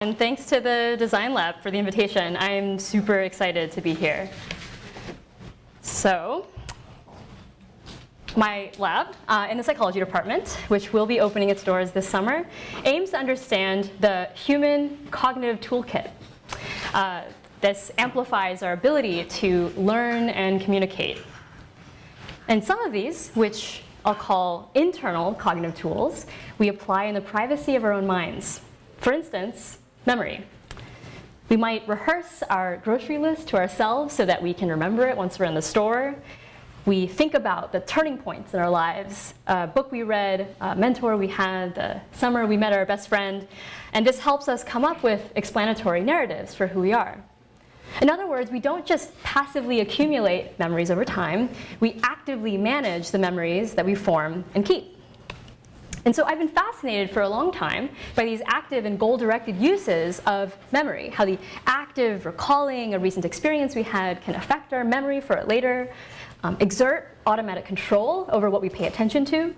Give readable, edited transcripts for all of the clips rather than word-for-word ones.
And thanks to the Design Lab for the invitation. I'm super excited to be here. So, my lab in the psychology department, which will be opening its doors this summer, aims to understand the human cognitive toolkit. This amplifies our ability to learn and communicate. And some of these, which I'll call internal cognitive tools, we apply in the privacy of our own minds. For instance, memory. We might rehearse our grocery list to ourselves so that we can remember it once we're in the store. We think about the turning points in our lives, a book we read, a mentor we had, the summer we met our best friend, and this helps us come up with explanatory narratives for who we are. In other words, we don't just passively accumulate memories over time, we actively manage the memories that we form and keep. And so I've been fascinated for a long time by these active and goal-directed uses of memory, how the active recalling a recent experience we had can affect our memory for it later, exert automatic control over what we pay attention to,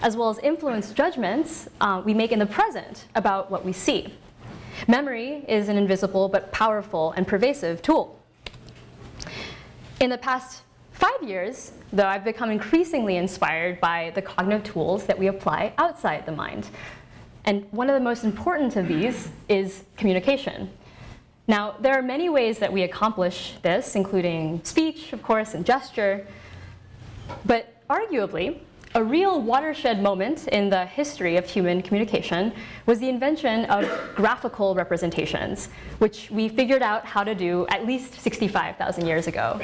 as well as influence judgments we make in the present about what we see. Memory is an invisible but powerful and pervasive tool. In the past 5 years, though, I've become increasingly inspired by the cognitive tools that we apply outside the mind. And one of the most important of these is communication. Now, there are many ways that we accomplish this, including speech, of course, and gesture. But arguably, a real watershed moment in the history of human communication was the invention of graphical representations, which we figured out how to do at least 65,000 years ago.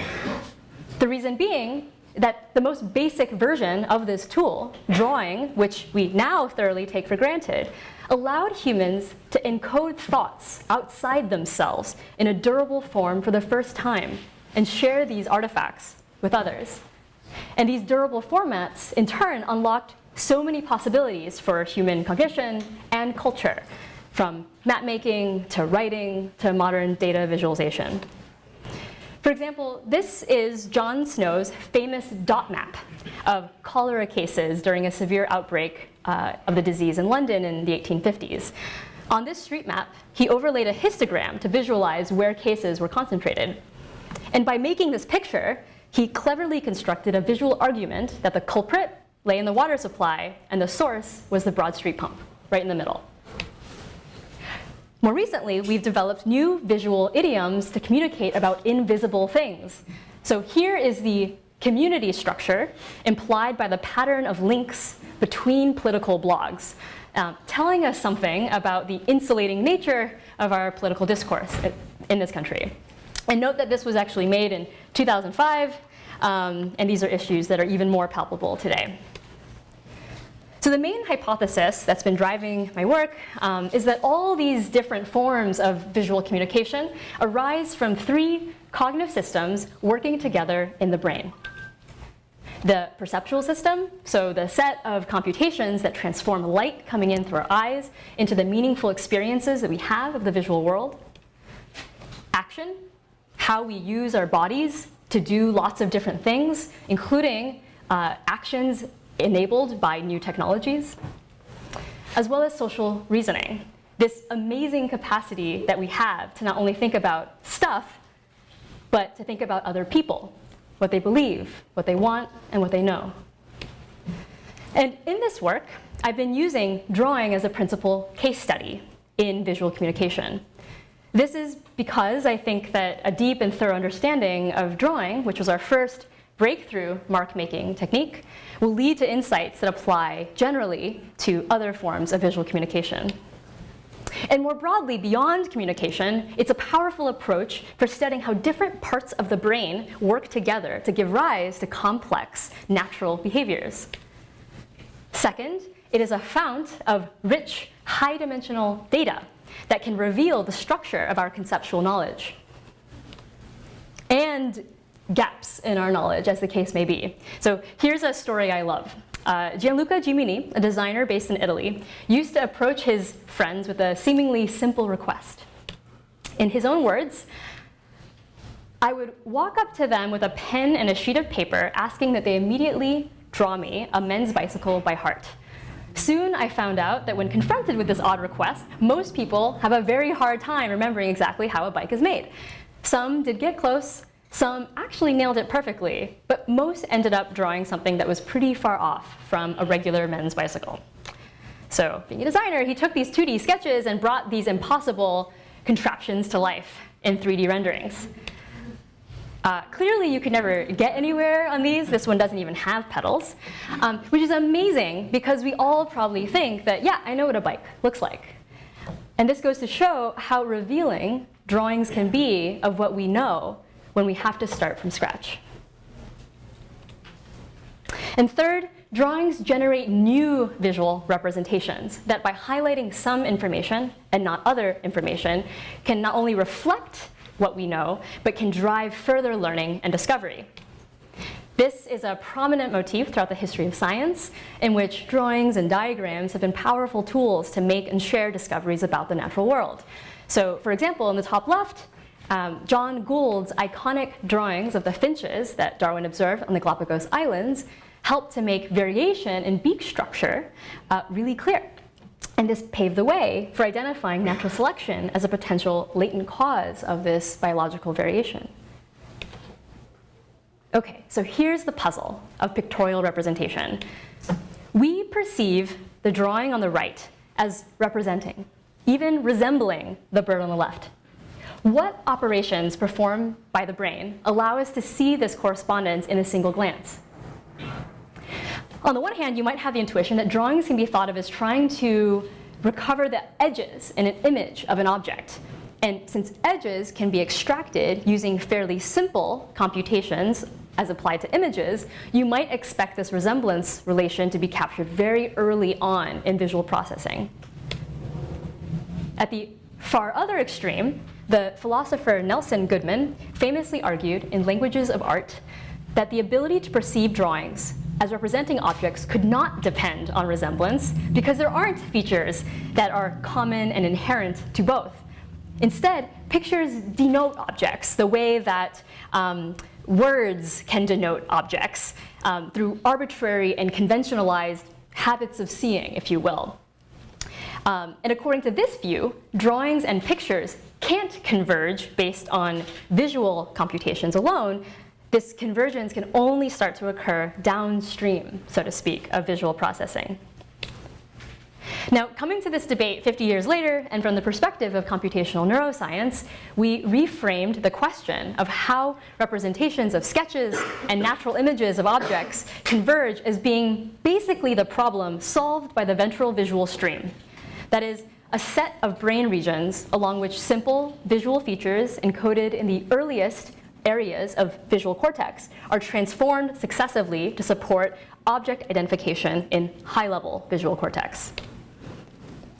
The reason being that the most basic version of this tool, drawing, which we now thoroughly take for granted, allowed humans to encode thoughts outside themselves in a durable form for the first time and share these artifacts with others. And these durable formats, in turn, unlocked so many possibilities for human cognition and culture, from map making to writing to modern data visualization. For example, this is John Snow's famous dot map of cholera cases during a severe outbreak of the disease in London in the 1850s. On this street map, he overlaid a histogram to visualize where cases were concentrated. And by making this picture, he cleverly constructed a visual argument that the culprit lay in the water supply and the source was the Broad Street pump, right in the middle. More recently, we've developed new visual idioms to communicate about invisible things. So here is the community structure implied by the pattern of links between political blogs, telling us something about the insulating nature of our political discourse in this country. And note that this was actually made in 2005, and these are issues that are even more palpable today. So the main hypothesis that's been driving my work is that all these different forms of visual communication arise from three cognitive systems working together in the brain. The perceptual system, so the set of computations that transform light coming in through our eyes into the meaningful experiences that we have of the visual world. Action, how we use our bodies to do lots of different things, including actions enabled by new technologies, as well as social reasoning, this amazing capacity that we have to not only think about stuff, but to think about other people, what they believe, what they want, and what they know. And in this work, I've been using drawing as a principal case study in visual communication. This is because I think that a deep and thorough understanding of drawing, which was our first breakthrough mark-making technique, will lead to insights that apply generally to other forms of visual communication. And more broadly, beyond communication, it's a powerful approach for studying how different parts of the brain work together to give rise to complex natural behaviors. Second, it is a fount of rich, high-dimensional data that can reveal the structure of our conceptual knowledge. And gaps in our knowledge, as the case may be. So here's a story I love. Gianluca Gimini, a designer based in Italy, used to approach his friends with a seemingly simple request. In his own words, I would walk up to them with a pen and a sheet of paper asking that they immediately draw me a men's bicycle by heart. Soon I found out that when confronted with this odd request, most people have a very hard time remembering exactly how a bike is made. Some did get close, some actually nailed it perfectly, but most ended up drawing something that was pretty far off from a regular men's bicycle. So, being a designer, he took these 2D sketches and brought these impossible contraptions to life in 3D renderings. Clearly, you could never get anywhere on these. This one doesn't even have pedals, which is amazing because we all probably think that, yeah, I know what a bike looks like. And this goes to show how revealing drawings can be of what we know when we have to start from scratch. And third, drawings generate new visual representations that by highlighting some information and not other information can not only reflect what we know, but can drive further learning and discovery. This is a prominent motif throughout the history of science, in which drawings and diagrams have been powerful tools to make and share discoveries about the natural world. So, for example, in the top left, John Gould's iconic drawings of the finches that Darwin observed on the Galapagos Islands helped to make variation in beak structure really clear. And this paved the way for identifying natural selection as a potential latent cause of this biological variation. Okay, so here's the puzzle of pictorial representation. We perceive the drawing on the right as representing, even resembling, the bird on the left. What operations performed by the brain allow us to see this correspondence in a single glance? On the one hand, you might have the intuition that drawings can be thought of as trying to recover the edges in an image of an object. And since edges can be extracted using fairly simple computations as applied to images, you might expect this resemblance relation to be captured very early on in visual processing. At the far other extreme, the philosopher Nelson Goodman famously argued in Languages of Art that the ability to perceive drawings as representing objects could not depend on resemblance because there aren't features that are common and inherent to both. Instead, pictures denote objects the way that words can denote objects through arbitrary and conventionalized habits of seeing, if you will. And according to this view, drawings and pictures can't converge based on visual computations alone. This convergence can only start to occur downstream, so to speak, of visual processing. Now, coming to this debate 50 years later, and from the perspective of computational neuroscience, we reframed the question of how representations of sketches and natural images of objects converge as being basically the problem solved by the ventral visual stream. That is, a set of brain regions along which simple visual features encoded in the earliest areas of visual cortex are transformed successively to support object identification in high-level visual cortex.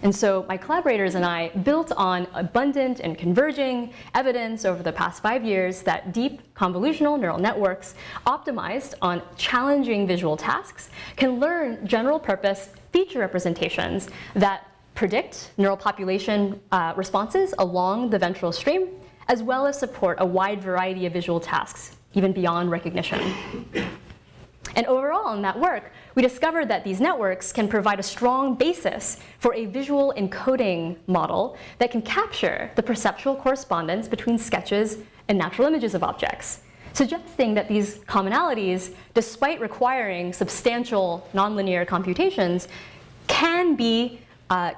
And so my collaborators and I built on abundant and converging evidence over the past 5 years that deep convolutional neural networks optimized on challenging visual tasks can learn general-purpose feature representations that predict neural population responses along the ventral stream, as well as support a wide variety of visual tasks, even beyond recognition. And overall in that work, we discovered that these networks can provide a strong basis for a visual encoding model that can capture the perceptual correspondence between sketches and natural images of objects, suggesting that these commonalities, despite requiring substantial nonlinear computations, can be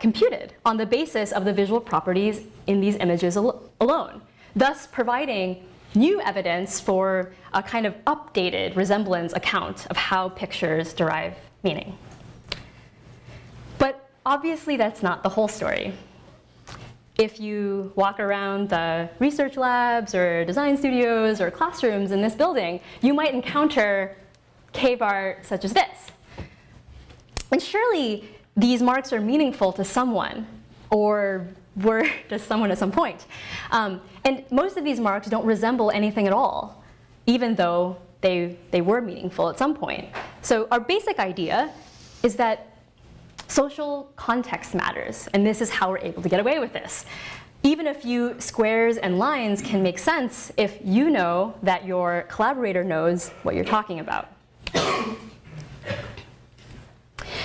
computed on the basis of the visual properties in these images alone, thus providing new evidence for a kind of updated resemblance account of how pictures derive meaning. But obviously that's not the whole story. If you walk around the research labs or design studios or classrooms in this building, you might encounter cave art such as this. And surely these marks are meaningful to someone, or were to someone at some point. And most of these marks don't resemble anything at all, even though they were meaningful at some point. So our basic idea is that social context matters, and this is how we're able to get away with this. Even a few squares and lines can make sense if you know that your collaborator knows what you're talking about.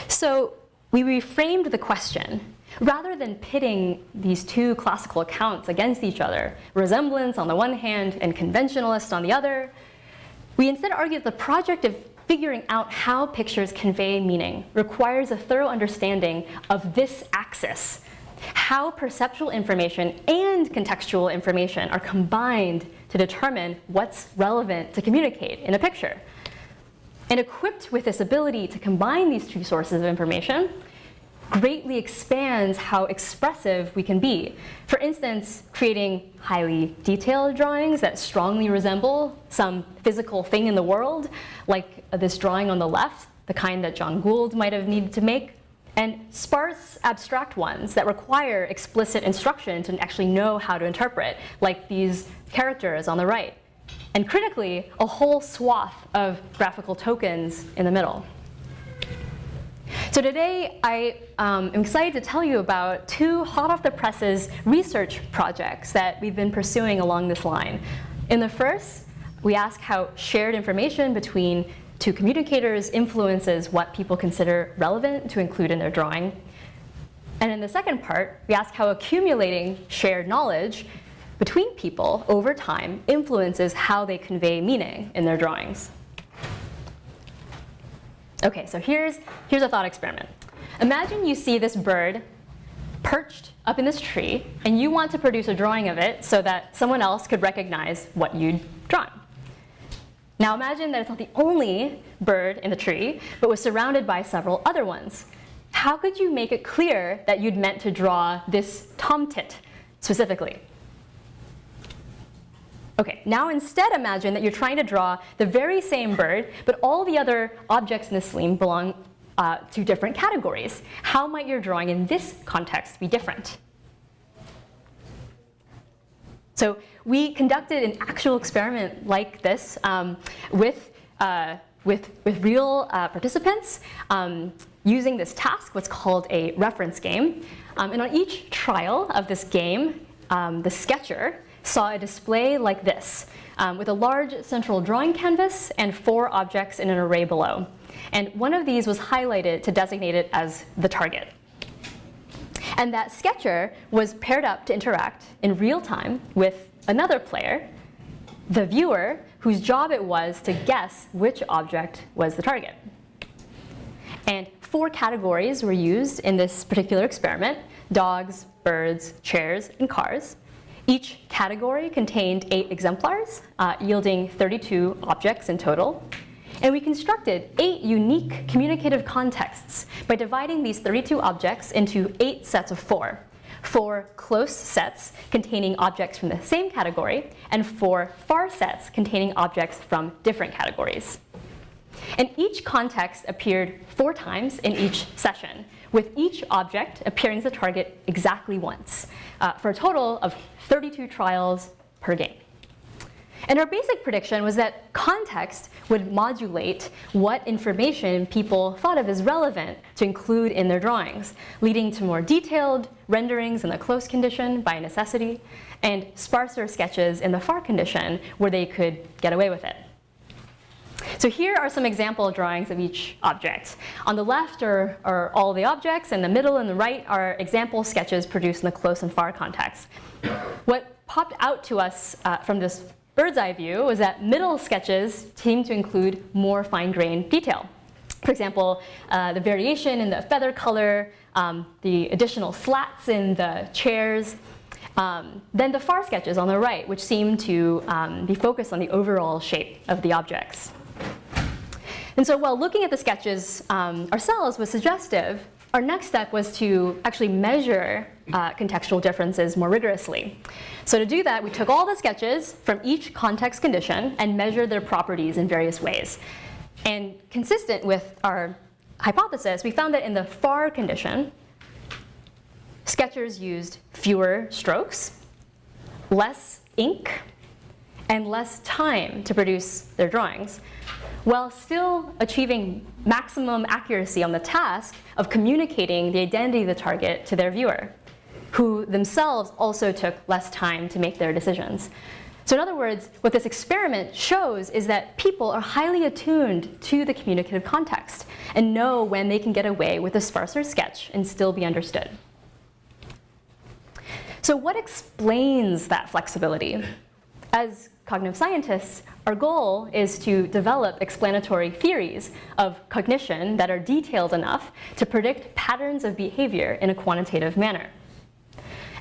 So we reframed the question. Rather than pitting these two classical accounts against each other, resemblance on the one hand and conventionalist on the other, we instead argued that the project of figuring out how pictures convey meaning requires a thorough understanding of this axis, how perceptual information and contextual information are combined to determine what's relevant to communicate in a picture. And equipped with this ability to combine these two sources of information, greatly expands how expressive we can be. For instance, creating highly detailed drawings that strongly resemble some physical thing in the world, like this drawing on the left, the kind that John Gould might have needed to make, and sparse, abstract ones that require explicit instruction to actually know how to interpret, like these characters on the right. And critically, a whole swath of graphical tokens in the middle. So today, I am excited to tell you about two hot-off-the-presses research projects that we've been pursuing along this line. In the first, we ask how shared information between two communicators influences what people consider relevant to include in their drawing. And in the second part, we ask how accumulating shared knowledge between people over time influences how they convey meaning in their drawings. Okay, so here's a thought experiment. Imagine you see this bird perched up in this tree, and you want to produce a drawing of it so that someone else could recognize what you'd drawn. Now imagine that it's not the only bird in the tree, but was surrounded by several other ones. How could you make it clear that you'd meant to draw this tomtit specifically? Okay, now instead imagine that you're trying to draw the very same bird, but all the other objects in the scene belong to different categories. How might your drawing in this context be different? So we conducted an actual experiment like this with real participants using this task, what's called a reference game. And on each trial of this game, the sketcher saw a display like this, with a large central drawing canvas and 4 objects in an array below. And one of these was highlighted to designate it as the target. And that sketcher was paired up to interact in real time with another player, the viewer, whose job it was to guess which object was the target. And 4 categories were used in this particular experiment: dogs, birds, chairs, and cars. Each category contained 8 exemplars, yielding 32 objects in total. And we constructed 8 unique communicative contexts by dividing these 32 objects into 8 sets of 4. 4 close sets containing objects from the same category, and 4 far sets containing objects from different categories. And each context appeared 4 times in each session, with each object appearing as a target exactly once, for a total of 32 trials per game. And our basic prediction was that context would modulate what information people thought of as relevant to include in their drawings, leading to more detailed renderings in the close condition by necessity, and sparser sketches in the far condition where they could get away with it. So here are some example drawings of each object. On the left are all the objects, and the middle and the right are example sketches produced in the close and far context. What popped out to us from this bird's eye view was that middle sketches seem to include more fine-grained detail. For example, the variation in the feather color, the additional slats in the chairs, then the far sketches on the right, which seem to be focused on the overall shape of the objects. And so while looking at the sketches ourselves was suggestive, our next step was to actually measure contextual differences more rigorously. So to do that, we took all the sketches from each context condition and measured their properties in various ways. And consistent with our hypothesis, we found that in the far condition, sketchers used fewer strokes, less ink, and less time to produce their drawings, while still achieving maximum accuracy on the task of communicating the identity of the target to their viewer, who themselves also took less time to make their decisions. So in other words, what this experiment shows is that people are highly attuned to the communicative context and know when they can get away with a sparser sketch and still be understood. So what explains that flexibility? As cognitive scientists, our goal is to develop explanatory theories of cognition that are detailed enough to predict patterns of behavior in a quantitative manner.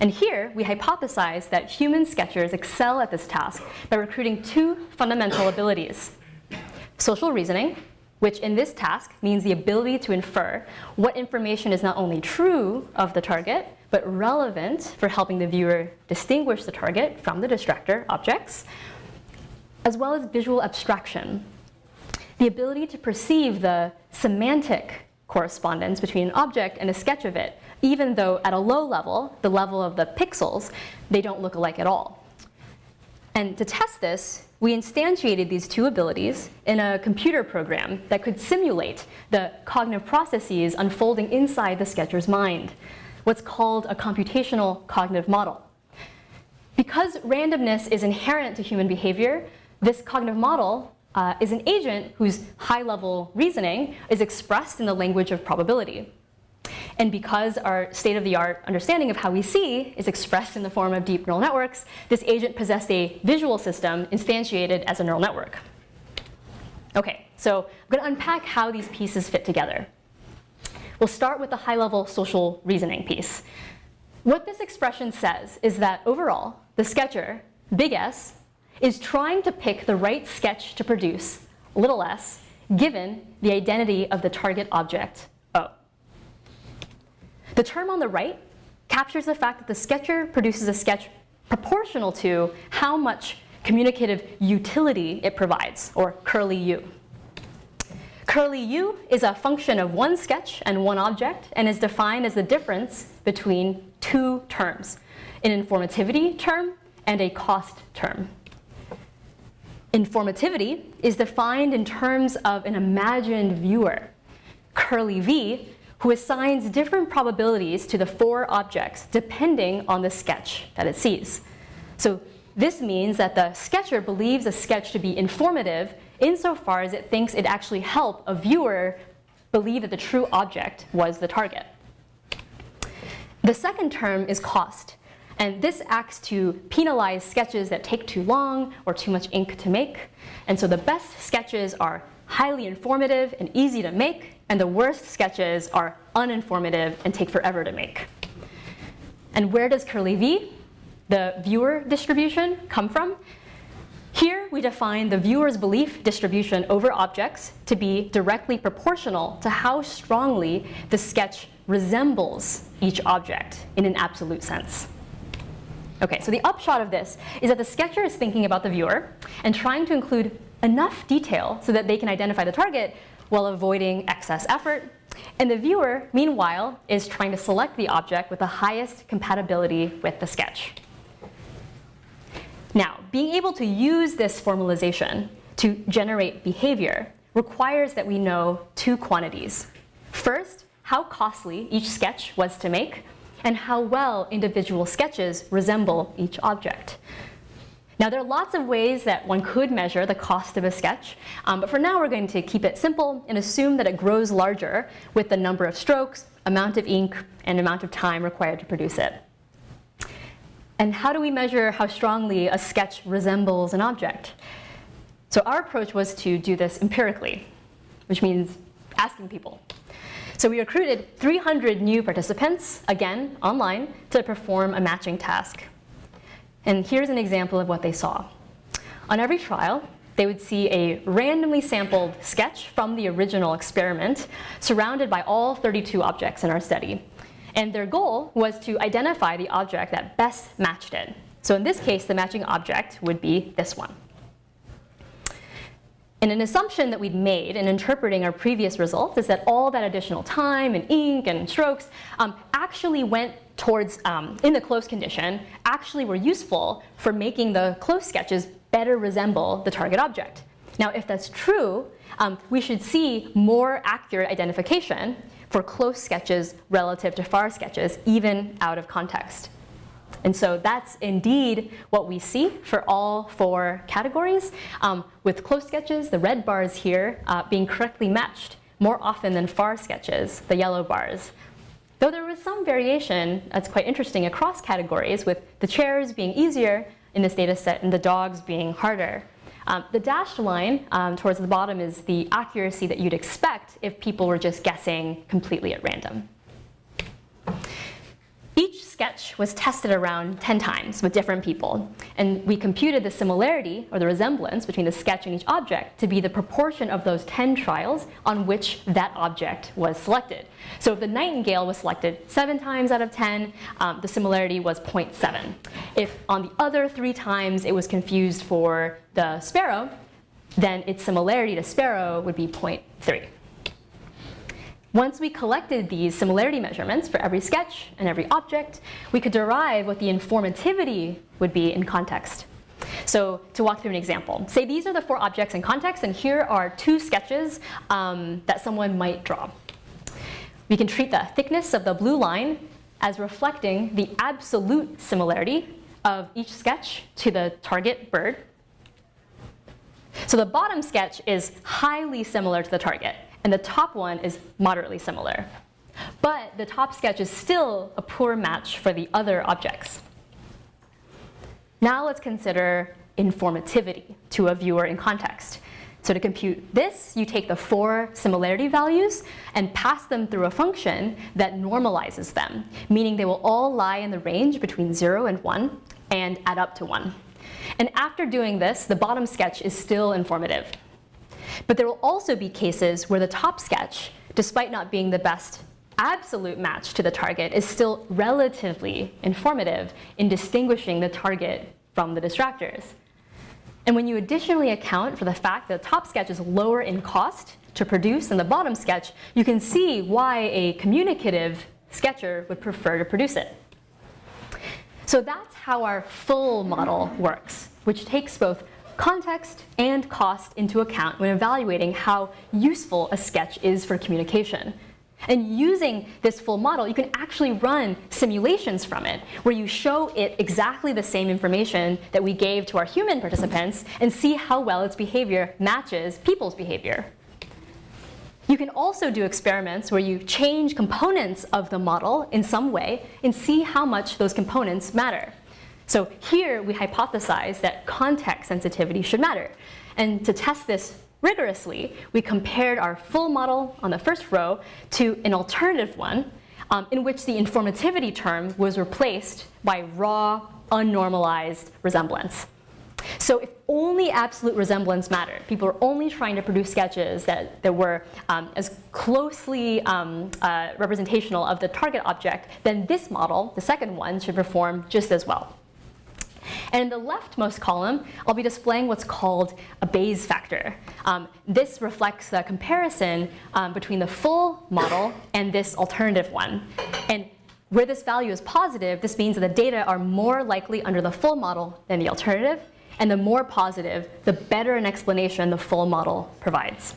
And here, we hypothesize that human sketchers excel at this task by recruiting two fundamental abilities: social reasoning, which in this task means the ability to infer what information is not only true of the target, but relevant for helping the viewer distinguish the target from the distractor objects, as well as visual abstraction, the ability to perceive the semantic correspondence between an object and a sketch of it, even though at a low level, the level of the pixels, they don't look alike at all. And to test this, we instantiated these two abilities in a computer program that could simulate the cognitive processes unfolding inside the sketcher's mind, what's called a computational cognitive model. Because randomness is inherent to human behavior, this cognitive model is an agent whose high-level reasoning is expressed in the language of probability. And because our state-of-the-art understanding of how we see is expressed in the form of deep neural networks, this agent possessed a visual system instantiated as a neural network. Okay, so I'm going to unpack how these pieces fit together. We'll start with the high-level social reasoning piece. What this expression says is that overall, the sketcher, big S, is trying to pick the right sketch to produce, little s, given the identity of the target object, O. The term on the right captures the fact that the sketcher produces a sketch proportional to how much communicative utility it provides, or curly U. Curly U is a function of one sketch and one object and is defined as the difference between two terms, an informativity term and a cost term. Informativity is defined in terms of an imagined viewer, curly V, who assigns different probabilities to the four objects depending on the sketch that it sees. So this means that the sketcher believes a sketch to be informative insofar as it thinks it actually helped a viewer believe that the true object was the target. The second term is cost, and this acts to penalize sketches that take too long or too much ink to make. And so the best sketches are highly informative and easy to make, and the worst sketches are uninformative and take forever to make. And where does curly V, the viewer distribution, come from? Here we define the viewer's belief distribution over objects to be directly proportional to how strongly the sketch resembles each object in an absolute sense. Okay, so the upshot of this is that the sketcher is thinking about the viewer and trying to include enough detail so that they can identify the target while avoiding excess effort. And the viewer, meanwhile, is trying to select the object with the highest compatibility with the sketch. Now, being able to use this formalization to generate behavior requires that we know two quantities. First, how costly each sketch was to make, and how well individual sketches resemble each object. Now, there are lots of ways that one could measure the cost of a sketch, but for now we're going to keep it simple and assume that it grows larger with the number of strokes, amount of ink, and amount of time required to produce it. And how do we measure how strongly a sketch resembles an object? So our approach was to do this empirically, which means asking people. So we recruited 300 new participants, again, online, to perform a matching task. And here's an example of what they saw. On every trial, they would see a randomly sampled sketch from the original experiment, surrounded by all 32 objects in our study. And their goal was to identify the object that best matched it. So in this case, the matching object would be this one. And an assumption that we'd made in interpreting our previous results is that all that additional time and ink and strokes actually went towards, in the close condition, actually were useful for making the close sketches better resemble the target object. Now, if that's true, we should see more accurate identification for close sketches relative to far sketches, even out of context. And so that's indeed what we see for all 4 categories, with close sketches, the red bars here, being correctly matched more often than far sketches, the yellow bars. Though there was some variation that's quite interesting across categories, with the chairs being easier in this data set and the dogs being harder. The dashed line towards the bottom is the accuracy that you'd expect if people were just guessing completely at random. Each sketch was tested around 10 times with different people, and we computed the similarity, or the resemblance, between the sketch and each object to be the proportion of those 10 trials on which that object was selected. So if the nightingale was selected 7 times out of 10, the similarity was 0.7. If on the other 3 times it was confused for the sparrow, then its similarity to sparrow would be 0.3. Once we collected these similarity measurements for every sketch and every object, we could derive what the informativity would be in context. So to walk through an example, say these are the 4 objects in context, and here are 2 sketches that someone might draw. We can treat the thickness of the blue line as reflecting the absolute similarity of each sketch to the target bird. So the bottom sketch is highly similar to the target, and the top one is moderately similar. But the top sketch is still a poor match for the other objects. Now let's consider informativity to a viewer in context. So to compute this, you take the 4 similarity values and pass them through a function that normalizes them, meaning they will all lie in the range between 0 and 1 and add up to 1. And after doing this, the bottom sketch is still informative. But there will also be cases where the top sketch, despite not being the best absolute match to the target, is still relatively informative in distinguishing the target from the distractors. And when you additionally account for the fact that the top sketch is lower in cost to produce than the bottom sketch, you can see why a communicative sketcher would prefer to produce it. So that's how our full model works, which takes both context and cost into account when evaluating how useful a sketch is for communication. And using this full model, you can actually run simulations from it, where you show it exactly the same information that we gave to our human participants and see how well its behavior matches people's behavior. You can also do experiments where you change components of the model in some way and see how much those components matter. So here we hypothesize that context sensitivity should matter. And to test this rigorously, we compared our full model on the first row to an alternative one in which the informativity term was replaced by raw, unnormalized resemblance. So if only absolute resemblance mattered, people were only trying to produce sketches that were as closely representational of the target object, then this model, the second one, should perform just as well. And in the leftmost column, I'll be displaying what's called a Bayes factor. This reflects the comparison between the full model and this alternative one. And where this value is positive, this means that the data are more likely under the full model than the alternative. And the more positive, the better an explanation the full model provides.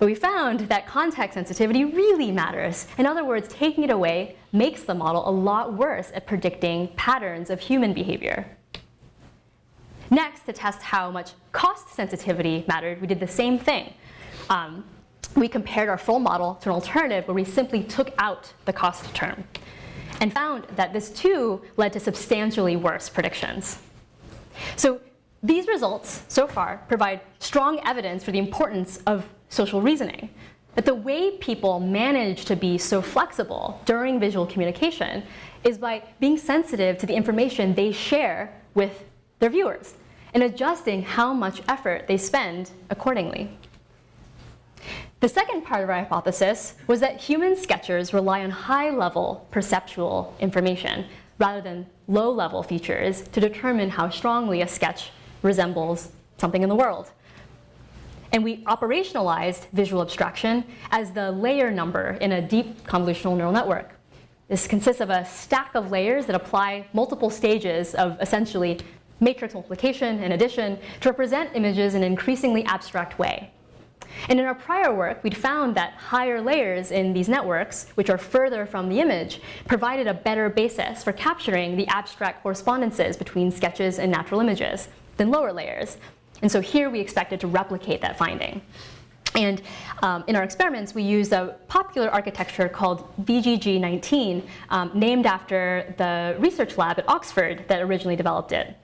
But we found that context sensitivity really matters. In other words, taking it away makes the model a lot worse at predicting patterns of human behavior. Next, to test how much cost sensitivity mattered, we did the same thing. We compared our full model to an alternative where we simply took out the cost term, and found that this too led to substantially worse predictions. So these results so far provide strong evidence for the importance of social reasoning, that the way people manage to be so flexible during visual communication is by being sensitive to the information they share with their viewers and adjusting how much effort they spend accordingly. The second part of our hypothesis was that human sketchers rely on high-level perceptual information rather than low-level features to determine how strongly a sketch resembles something in the world. And we operationalized visual abstraction as the layer number in a deep convolutional neural network. This consists of a stack of layers that apply multiple stages of essentially matrix multiplication and addition to represent images in an increasingly abstract way. And in our prior work, we'd found that higher layers in these networks, which are further from the image, provided a better basis for capturing the abstract correspondences between sketches and natural images than lower layers. And so here we expected to replicate that finding. And in our experiments, we used a popular architecture called VGG19, named after the research lab at Oxford that originally developed it.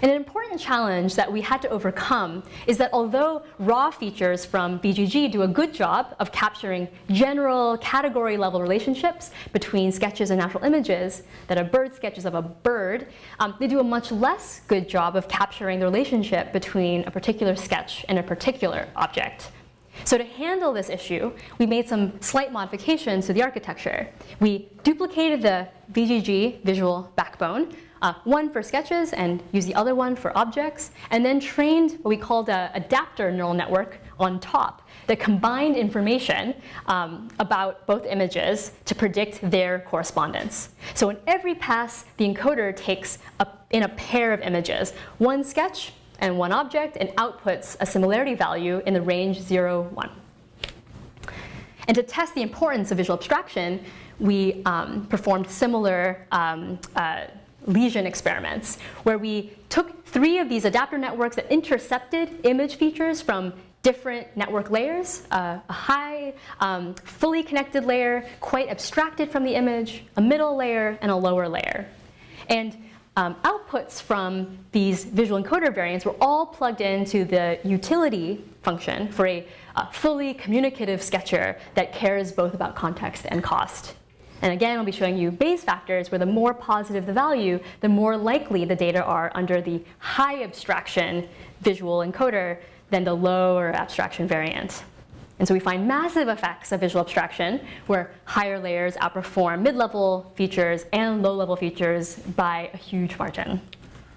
And an important challenge that we had to overcome is that although raw features from VGG do a good job of capturing general category-level relationships between sketches and natural images, that a bird sketches of a bird, they do a much less good job of capturing the relationship between a particular sketch and a particular object. So to handle this issue, we made some slight modifications to the architecture. We duplicated the VGG visual backbone, one for sketches and used the other one for objects, and then trained what we called an adapter neural network on top that combined information about both images to predict their correspondence. So in every pass, the encoder takes in a pair of images, one sketch and one object, and outputs a similarity value in the range 0, 1. And to test the importance of visual abstraction, we performed similar lesion experiments, where we took 3 of these adapter networks that intercepted image features from different network layers, a high, fully connected layer, quite abstracted from the image, a middle layer, and a lower layer. And outputs from these visual encoder variants were all plugged into the utility function for a fully communicative sketcher that cares both about context and cost. And again, I'll be showing you Bayes factors, where the more positive the value, the more likely the data are under the high abstraction visual encoder than the lower abstraction variant. And so we find massive effects of visual abstraction, where higher layers outperform mid-level features and low-level features by a huge margin.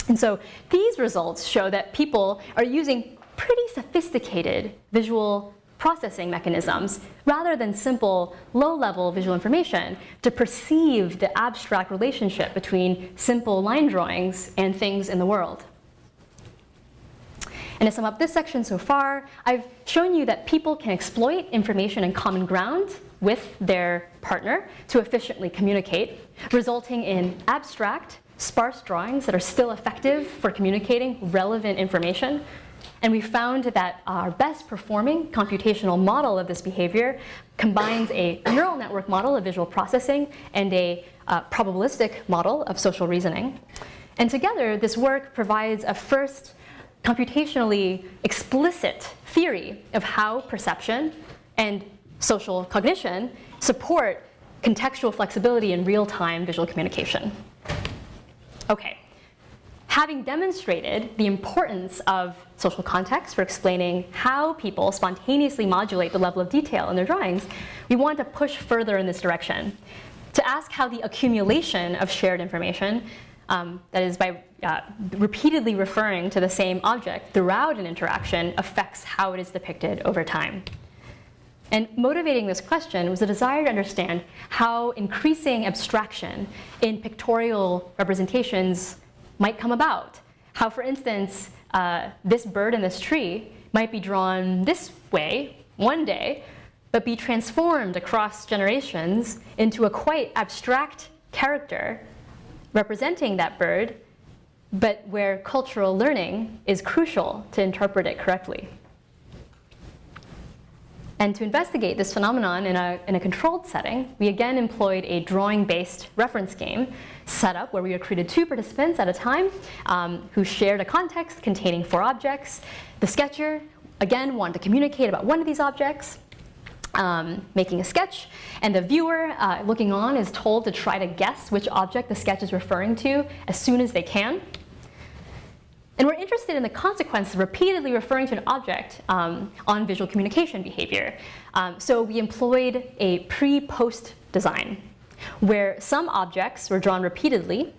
And so these results show that people are using pretty sophisticated visual processing mechanisms rather than simple low-level visual information to perceive the abstract relationship between simple line drawings and things in the world. And to sum up this section so far, I've shown you that people can exploit information in common ground with their partner to efficiently communicate, resulting in abstract, sparse drawings that are still effective for communicating relevant information. And we found that our best performing computational model of this behavior combines a neural network model of visual processing and a probabilistic model of social reasoning. And together, this work provides a first computationally explicit theory of how perception and social cognition support contextual flexibility in real-time visual communication. Okay. Having demonstrated the importance of social context for explaining how people spontaneously modulate the level of detail in their drawings, we want to push further in this direction to ask how the accumulation of shared information, that is by repeatedly referring to the same object throughout an interaction, affects how it is depicted over time. And motivating this question was a desire to understand how increasing abstraction in pictorial representations might come about. How, for instance, this bird in this tree might be drawn this way one day, but be transformed across generations into a quite abstract character representing that bird, but where cultural learning is crucial to interpret it correctly. And to investigate this phenomenon in a controlled setting, we again employed a drawing-based reference game setup where we recruited 2 participants at a time who shared a context containing 4 objects. The sketcher, again, wanted to communicate about one of these objects, making a sketch, and the viewer looking on is told to try to guess which object the sketch is referring to as soon as they can. And we're interested in the consequence of repeatedly referring to an object on visual communication behavior. So we employed a pre-post design, where some objects were drawn repeatedly,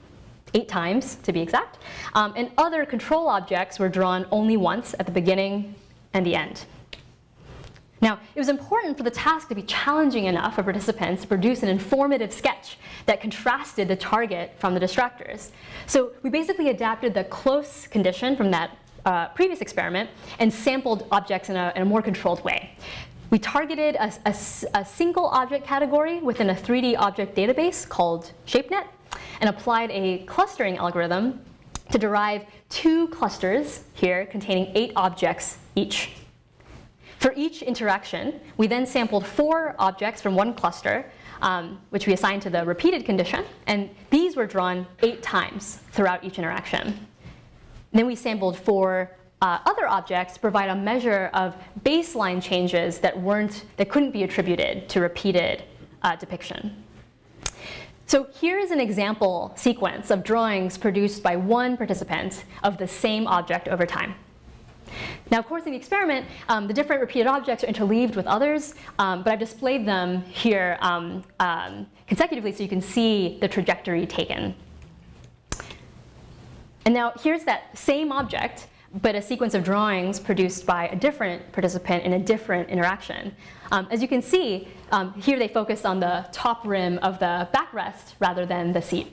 8 times to be exact, and other control objects were drawn only once at the beginning and the end. Now, it was important for the task to be challenging enough for participants to produce an informative sketch that contrasted the target from the distractors. So we basically adapted the close condition from that previous experiment and sampled objects in a more controlled way. We targeted a single object category within a 3D object database called ShapeNet and applied a clustering algorithm to derive 2 clusters here containing 8 objects each. For each interaction, we then sampled 4 objects from one cluster, which we assigned to the repeated condition, and these were drawn 8 times throughout each interaction. Then we sampled 4 other objects to provide a measure of baseline changes that couldn't be attributed to repeated depiction. So here's an example sequence of drawings produced by one participant of the same object over time. Now, of course, in the experiment, the different repeated objects are interleaved with others, but I've displayed them here consecutively so you can see the trajectory taken. And now here's that same object, but a sequence of drawings produced by a different participant in a different interaction. As you can see, here they focus on the top rim of the backrest rather than the seat.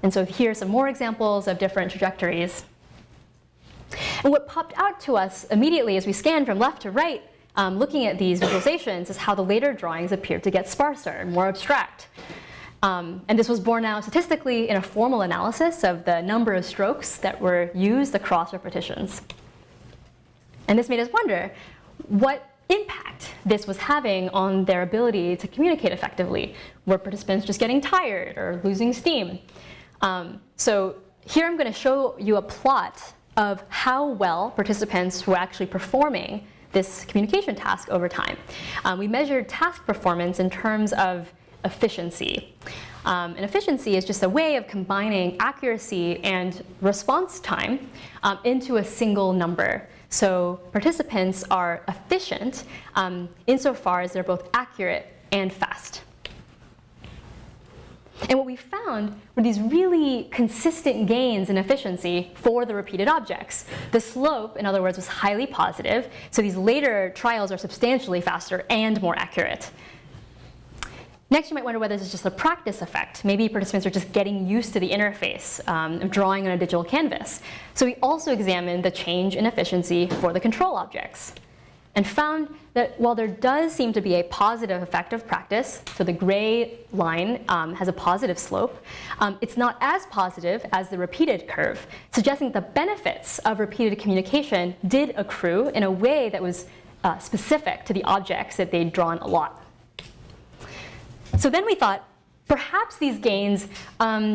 And so here are some more examples of different trajectories. And what popped out to us immediately as we scanned from left to right, looking at these visualizations, is how the later drawings appeared to get sparser and more abstract. And this was borne out statistically in a formal analysis of the number of strokes that were used across repetitions. And this made us wonder what impact this was having on their ability to communicate effectively. Were participants just getting tired or losing steam? So here I'm going to show you a plot of how well participants were actually performing this communication task over time. We measured task performance in terms of efficiency. And efficiency is just a way of combining accuracy and response time into a single number. So participants are efficient insofar as they're both accurate and fast. And what we found were these really consistent gains in efficiency for the repeated objects. The slope, in other words, was highly positive, so these later trials are substantially faster and more accurate. Next, you might wonder whether this is just a practice effect. Maybe participants are just getting used to the interface of drawing on a digital canvas. So we also examined the change in efficiency for the control objects and found that while there does seem to be a positive effect of practice, so the gray line has a positive slope, it's not as positive as the repeated curve, suggesting that the benefits of repeated communication did accrue in a way that was specific to the objects that they'd drawn a lot. So then we thought, perhaps these gains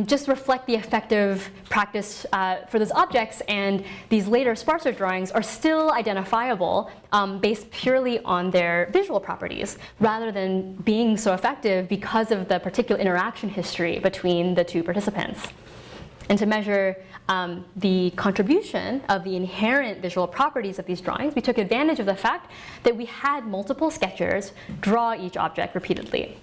just reflect the effective practice for those objects, and these later sparser drawings are still identifiable based purely on their visual properties, rather than being so effective because of the particular interaction history between the two participants. And to measure the contribution of the inherent visual properties of these drawings, we took advantage of the fact that we had multiple sketchers draw each object repeatedly.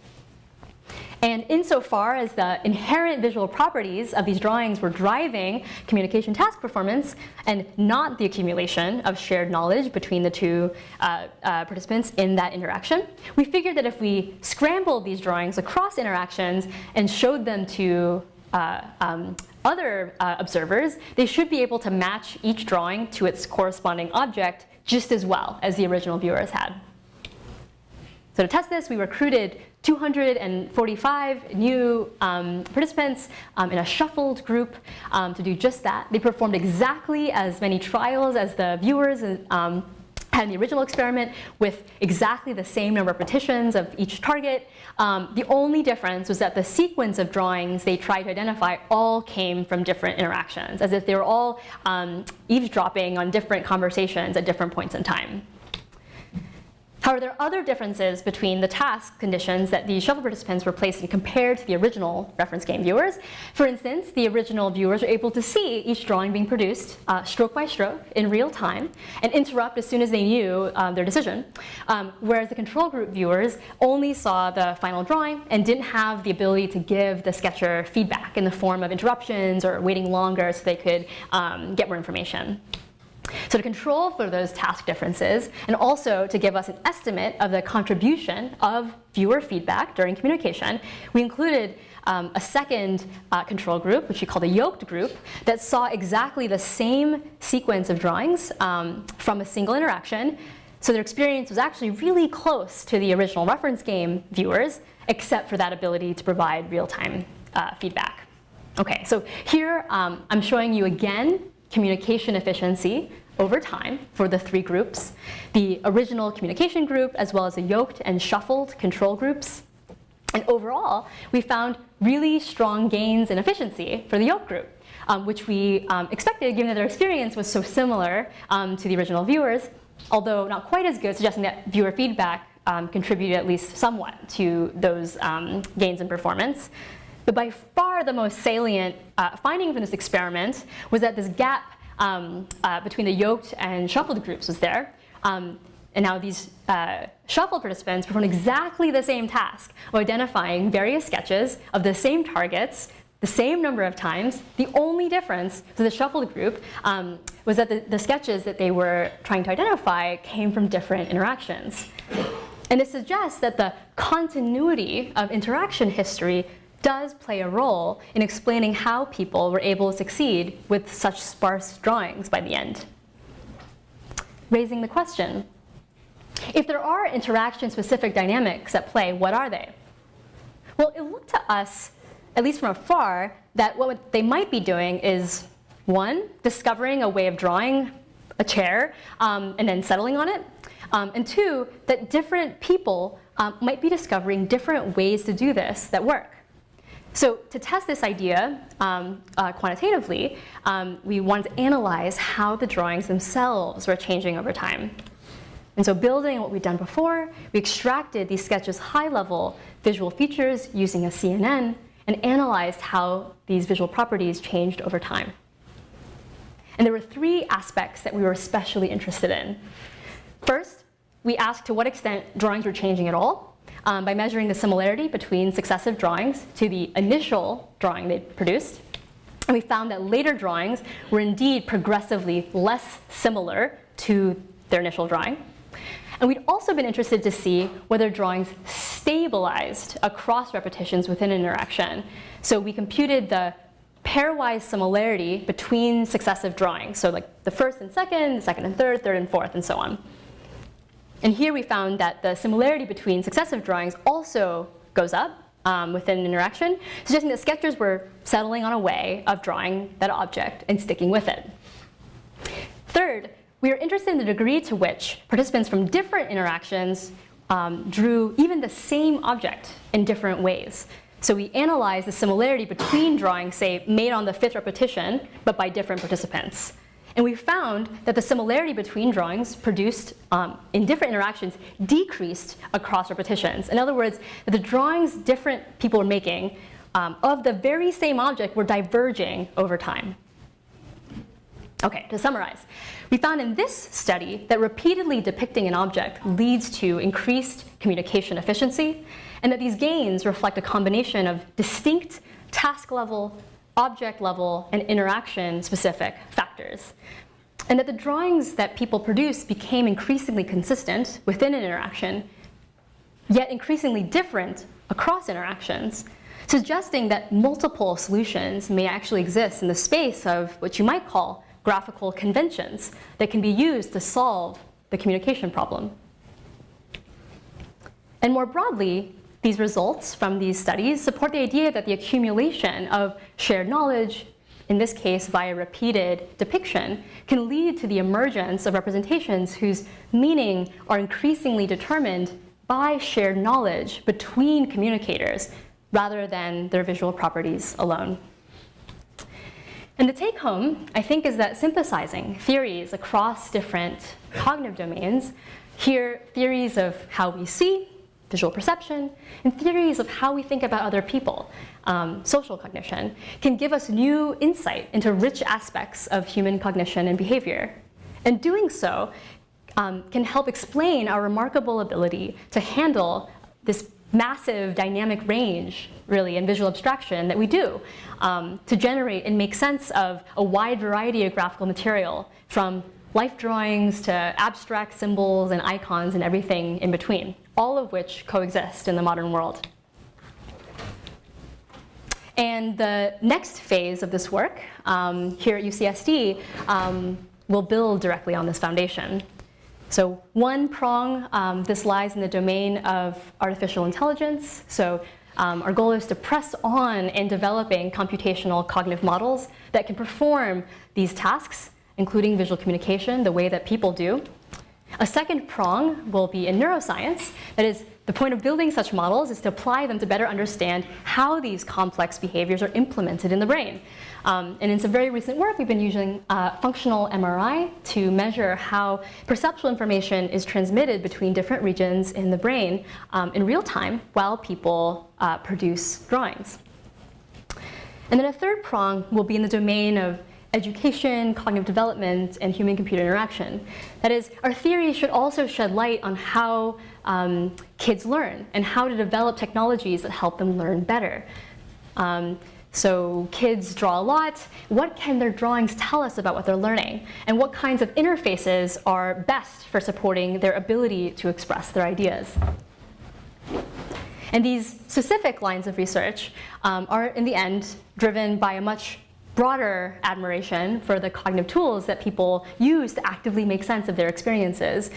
And insofar as the inherent visual properties of these drawings were driving communication task performance and not the accumulation of shared knowledge between the two participants in that interaction, we figured that if we scrambled these drawings across interactions and showed them to other observers, they should be able to match each drawing to its corresponding object just as well as the original viewers had. So to test this, we recruited 245 new participants in a shuffled group to do just that. They performed exactly as many trials as the viewers had in the original experiment, with exactly the same number of repetitions of each target. The only difference was that the sequence of drawings they tried to identify all came from different interactions, as if they were all eavesdropping on different conversations at different points in time. However, there are other differences between the task conditions that the shuffle participants were placed in compared to the original reference game viewers. For instance, the original viewers were able to see each drawing being produced stroke by stroke in real time and interrupt as soon as they knew their decision, whereas the control group viewers only saw the final drawing and didn't have the ability to give the sketcher feedback in the form of interruptions or waiting longer so they could get more information. So to control for those task differences, and also to give us an estimate of the contribution of viewer feedback during communication, we included a second control group, which we call the yoked group, that saw exactly the same sequence of drawings from a single interaction. So their experience was actually really close to the original reference game viewers, except for that ability to provide real-time feedback. Okay, so here I'm showing you again communication efficiency over time for the three groups, the original communication group, as well as the yoked and shuffled control groups. And overall, we found really strong gains in efficiency for the yoked group, which we expected given that their experience was so similar to the original viewers, although not quite as good, suggesting that viewer feedback contributed at least somewhat to those gains in performance. But by far the most salient finding from this experiment was that this gap between the yoked and shuffled groups was there. And now these shuffled participants performed exactly the same task of identifying various sketches of the same targets, the same number of times. The only difference for the shuffled group was that the sketches that they were trying to identify came from different interactions. And it suggests that the continuity of interaction history does play a role in explaining how people were able to succeed with such sparse drawings by the end. Raising the question, if there are interaction-specific dynamics at play, what are they? Well, it looked to us, at least from afar, that what they might be doing is, one, discovering a way of drawing a chair and then settling on it, and two, that different people might be discovering different ways to do this that work. So to test this idea quantitatively, we wanted to analyze how the drawings themselves were changing over time. And so building on what we'd done before, we extracted these sketches' high-level visual features using a CNN and analyzed how these visual properties changed over time. And there were three aspects that we were especially interested in. First, we asked to what extent drawings were changing at all, by measuring the similarity between successive drawings to the initial drawing they produced. And we found that later drawings were indeed progressively less similar to their initial drawing. And we'd also been interested to see whether drawings stabilized across repetitions within an interaction. So we computed the pairwise similarity between successive drawings. So like the first and second and third and fourth, and so on. And here we found that the similarity between successive drawings also goes up within an interaction, suggesting that sketchers were settling on a way of drawing that object and sticking with it. Third, we are interested in the degree to which participants from different interactions drew even the same object in different ways. So we analyzed the similarity between drawings, say, made on the fifth repetition, but by different participants. And we found that the similarity between drawings produced in different interactions decreased across repetitions. In other words, that the drawings different people were making of the very same object were diverging over time. Okay, to summarize, we found in this study that repeatedly depicting an object leads to increased communication efficiency, and that these gains reflect a combination of distinct task level, object level, and interaction-specific factors. And that the drawings that people produced became increasingly consistent within an interaction, yet increasingly different across interactions, suggesting that multiple solutions may actually exist in the space of what you might call graphical conventions that can be used to solve the communication problem. And more broadly, these results from these studies support the idea that the accumulation of shared knowledge, in this case via repeated depiction, can lead to the emergence of representations whose meaning are increasingly determined by shared knowledge between communicators rather than their visual properties alone. And the take home, I think, is that synthesizing theories across different cognitive domains, here theories of how we see, visual perception, and theories of how we think about other people, social cognition, can give us new insight into rich aspects of human cognition and behavior. And doing so can help explain our remarkable ability to handle this massive dynamic range, really, in visual abstraction that we do, to generate and make sense of a wide variety of graphical material, from life drawings to abstract symbols and icons and everything in between, all of which coexist in the modern world. And the next phase of this work here at UCSD will build directly on this foundation. So one prong, this lies in the domain of artificial intelligence. So our goal is to press on in developing computational cognitive models that can perform these tasks, including visual communication, the way that people do. A second prong will be in neuroscience. That is, the point of building such models is to apply them to better understand how these complex behaviors are implemented in the brain. And in some very recent work, we've been using functional MRI to measure how perceptual information is transmitted between different regions in the brain in real time while people produce drawings. And then a third prong will be in the domain of education, cognitive development, and human-computer interaction. That is, our theory should also shed light on how kids learn and how to develop technologies that help them learn better. So kids draw a lot. What can their drawings tell us about what they're learning? And what kinds of interfaces are best for supporting their ability to express their ideas? And these specific lines of research are, in the end, driven by a much broader admiration for the cognitive tools that people use to actively make sense of their experiences,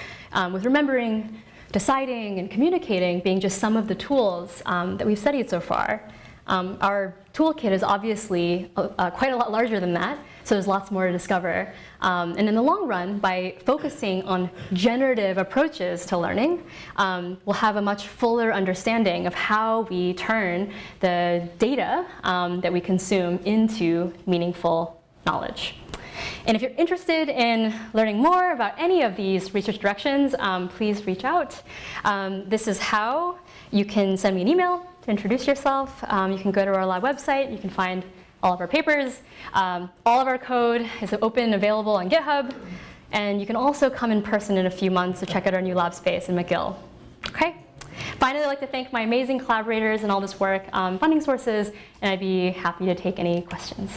with remembering, deciding, and communicating being just some of the tools that we've studied so far. Our toolkit is obviously quite a lot larger than that, so there's lots more to discover. And in the long run, by focusing on generative approaches to learning, we'll have a much fuller understanding of how we turn the data that we consume into meaningful knowledge. And if you're interested in learning more about any of these research directions, please reach out. This is how you can send me an email to introduce yourself. You can go to our lab website. You can find all of our papers. All of our code is open and available on GitHub. And you can also come in person in a few months to check out our new lab space in McGill. Okay? Finally, I'd like to thank my amazing collaborators in all this work, funding sources, and I'd be happy to take any questions.